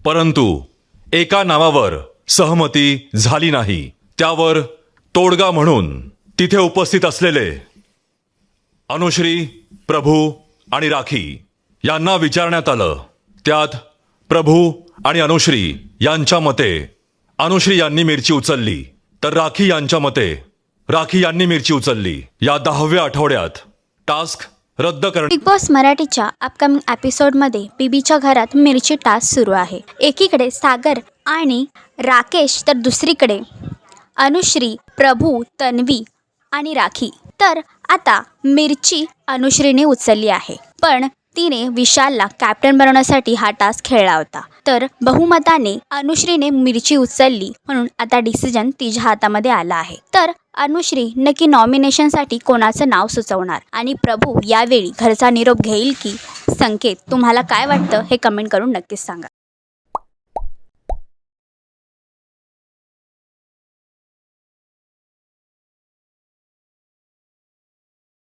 परंतु एका नावावर सहमती झाली नाही. त्यावर तोडगा म्हणून तिथे उपस्थित असलेले अनुश्री, प्रभू आणि राखी यांना विचारण्यात आलं. त्यात प्रभू आणि अनुश्री यांच्या मते अनुश्री यांनी मिरची उचलली, तर राखी यांच्या मते राखी यांनी मिरची उचलली. या 10व्या आठवड्यात टास्क रद्द करण्यात. बिग बॉस मराठीच्या अपकमिंग एपिसोडमध्ये बीबीच्या घरात मिरची टास्क सुरू आहे. एकीकडे सागर आणि राकेश, तर दुसरीकडे अनुश्री, प्रभू, तन्वी आणि राखी. तर आता मिरची अनुश्रीने उचलली आहे, पण तिने विशालला कॅप्टन बनवण्यासाठी हा टास्क खेळला होता. तर बहुमताने अनुश्रीने मिरची उचलली, म्हणून आता डिसिजन तिच्या हातामध्ये आला आहे. तर अनुश्री नक्की नॉमिनेशनसाठी कोणाचं नाव सुचवणार आणि प्रभू यावेळी घरचा निरोप घेईल की संकेत? तुम्हाला काय वाटतं हे कमेंट करून नक्कीच सांगा.